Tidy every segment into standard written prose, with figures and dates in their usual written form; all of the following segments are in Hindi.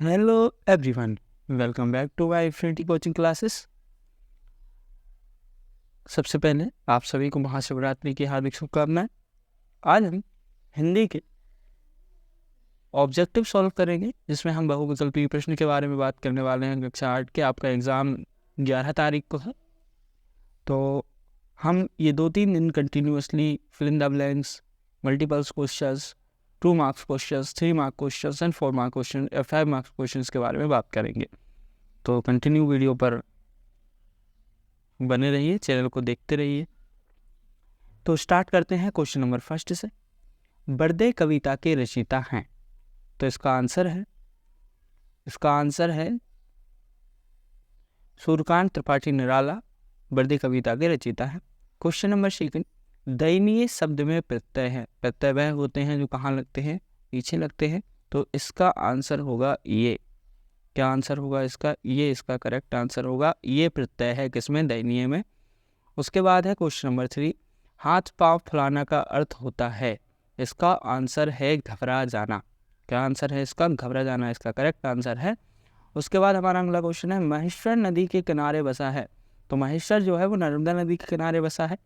Hello everyone, welcome back to my infinity coaching classes. सबसे पहले आप सभी को महाशिवरात्रि की हार्दिक शुभकामनाएं। आज हम हिंदी के ऑब्जेक्टिव सॉल्व करेंगे, जिसमें हम बहुविकल्पीय प्रश्न के बारे में बात करने वाले हैं। कक्षा 8 के आपका एग्ज़ाम 11 तारीख को है, तो हम ये 2-3 दिन continuously fill in the blanks, multiples questions, 2 marks questions, 3 mark questions and 4 mark question या 5 मार्क्स क्वेश्चंस के बारे में बात करेंगे। तो कंटिन्यू वीडियो पर बने रहिए, चैनल को देखते रहिए। तो स्टार्ट करते हैं क्वेश्चन नंबर फर्स्ट से। बर्दे कविता के रचयिता हैं, तो इसका आंसर है सूर्यकांत त्रिपाठी निराला बर्दे कविता के रचयिता हैं। क्वेश्चन नंबर सेकंड, दयनीय शब्द में प्रत्यय है। प्रत्यय वह होते हैं जो कहाँ लगते हैं? पीछे लगते हैं। तो इसका आंसर होगा ये। क्या आंसर होगा इसका? ये इसका करेक्ट आंसर होगा। ये प्रत्यय है किसमें? दयनीय में। उसके बाद है क्वेश्चन नंबर 3, हाथ पांव फुलाना का अर्थ होता है। इसका आंसर है घबरा जाना। क्या आंसर है इसका? घबरा जाना इसका करेक्ट आंसर है। उसके बाद हमारा अगला क्वेश्चन है, महेश्वर नदी के किनारे बसा है। तो महेश्वर जो है वो नर्मदा नदी के किनारे बसा है।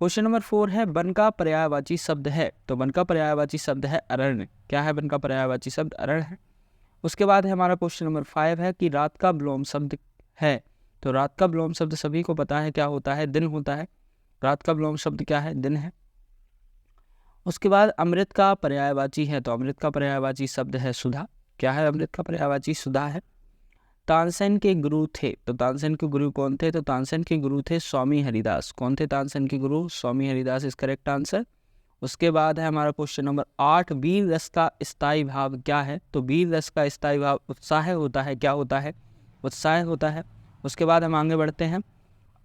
क्वेश्चन नंबर 4 है, वन का पर्यायवाची शब्द है। तो वन का पर्यायवाची शब्द है अरण्य। क्या है वन का पर्यायवाची शब्द? अरण्य है। उसके बाद है हमारा क्वेश्चन नंबर 5 है कि रात का विलोम शब्द है। तो रात का विलोम शब्द सभी को पता है क्या होता है? दिन होता है। रात का विलोम शब्द क्या है? दिन है। उसके बाद अमृत का पर्यायवाची है। तो अमृत का पर्यायवाची शब्द है सुधा। क्या है अमृत का पर्यायवाची? सुधा है। तानसेन के गुरु थे। तो तानसेन के गुरु कौन थे? तो तानसेन के गुरु थे स्वामी हरिदास। कौन थे तानसेन के गुरु? स्वामी हरिदास इज करेक्ट आंसर। उसके बाद है हमारा क्वेश्चन नंबर 8, वीर रस का स्थायी भाव क्या है? तो वीर रस का स्थायी भाव उत्साह होता है। क्या होता है? उत्साह होता है। उसके बाद हम आगे बढ़ते हैं,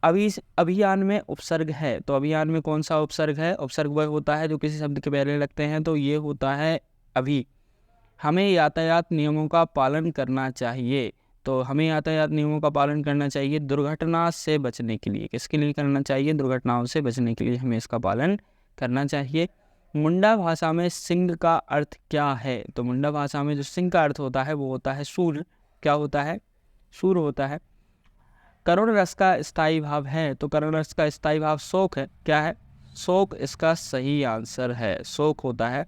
अभियान में उपसर्ग है। तो अभियान में कौन सा उपसर्ग है? उपसर्ग वह होता है जो किसी शब्द के पहले लगते हैं। तो ये होता है अभी। हमें यातायात नियमों का पालन करना चाहिए। तो हमें यातायात नियमों का पालन करना चाहिए दुर्घटना से बचने के लिए। किसके लिए करना चाहिए? दुर्घटनाओं से बचने के लिए हमें इसका पालन करना चाहिए। मुंडा भाषा में सिंह का अर्थ क्या है? तो मुंडा भाषा में जो सिंह का अर्थ होता है वो होता है सूर। क्या होता है? सूर होता है। करुण रस का स्थायी भाव है। तो करुण रस का स्थायी भाव शोक है। क्या है? शोक इसका सही आंसर है। शोक होता है।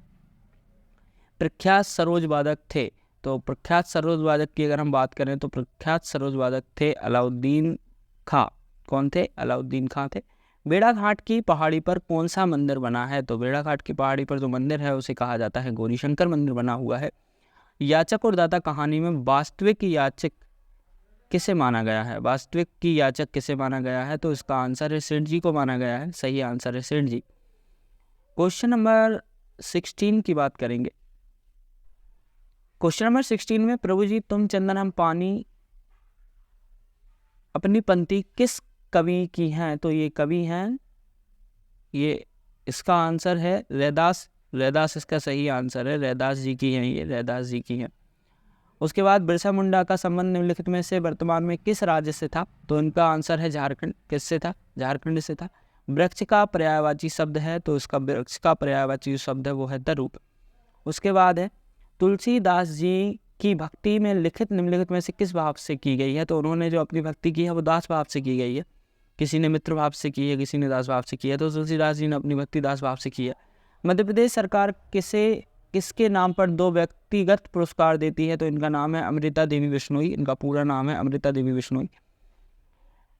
प्रख्यात सरोजवादक थे। तो प्रख्यात सरोजवादक की अगर हम बात करें तो प्रख्यात सरोजवादक थे अलाउद्दीन खां। कौन थे? अलाउद्दीन खां थे। बेड़ाघाट की पहाड़ी पर कौन सा मंदिर बना है? तो बेड़ाघाट की पहाड़ी पर जो मंदिर है उसे कहा जाता है गौरी शंकर मंदिर बना हुआ है। याचक और दाता कहानी में वास्तविक याचक किसे माना गया है? वास्तविक की याचक किसे माना गया है? तो इसका आंसर है सेठ जी को माना गया है। सही आंसर है सेठ जी। क्वेश्चन नंबर 16 की बात करेंगे। क्वेश्चन नंबर 16 में, प्रभु जी तुम चंदन हम पानी अपनी पंक्ति किस कवि की हैं? तो ये कवि हैं, ये इसका आंसर है रैदास। रैदास इसका सही आंसर है। रैदास जी की हैं, ये रैदास जी की हैं। उसके बाद बिरसा मुंडा का संबंध निम्नलिखित में से वर्तमान में किस राज्य से था? तो इनका आंसर है झारखंड। किससे था? झारखंड से था। वृक्ष का पर्यायवाची शब्द है। तो इसका वृक्ष का पर्यायवाची शब्द है वो है दरूप। उसके बाद है, तुलसीदास जी की भक्ति में लिखित निम्नलिखित में से किस भाव से की गई है? तो उन्होंने जो अपनी भक्ति की है वो दास भाव से की गई है। किसी ने मित्र भाव से की है, किसी ने दास भाव से की है। तो तुलसीदास जी ने अपनी भक्ति दास भाव से की है। मध्य प्रदेश सरकार किसके नाम पर 2 व्यक्तिगत पुरस्कार देती है? तो इनका नाम है अमृता देवी बिश्नोई। इनका पूरा नाम है अमृता देवी बिश्नोई।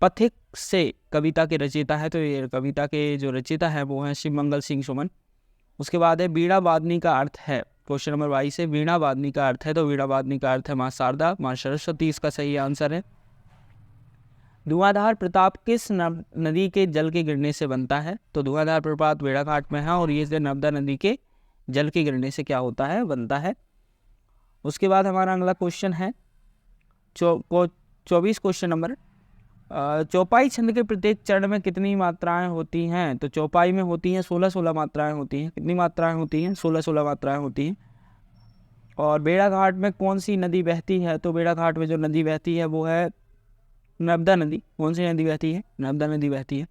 पथिक से कविता के रचयिता है। तो ये कविता के जो रचयिता है वो है शिव मंगल सिंह सुमन। उसके बाद है, वीणा वादनी का अर्थ है। क्वेश्चन नंबर 22 है, वीणा वादनी का अर्थ है। तो वीणा वादनी का अर्थ है माँ शारदा, माँ सरस्वती इसका सही आंसर है। धुआंधार प्रताप किस नदी के जल के गिरने से बनता है? तो धुआंधार प्रताप बेड़ाघाट में है और ये नर्मदा नदी के जल के गिरने से क्या होता है? बनता है। उसके बाद हमारा अगला क्वेश्चन है 24 क्वेश्चन नंबर, चौपाई छंद के प्रत्येक चरण में कितनी मात्राएं होती हैं? तो चौपाई में होती हैं 16 मात्राएं होती हैं। कितनी मात्राएं होती हैं? 16 मात्राएं होती हैं। और बेड़ाघाट में कौन सी नदी बहती है? तो बेड़ाघाट में जो नदी बहती है वो है नर्मदा नदी। कौन सी नदी बहती है? नर्मदा नदी बहती है।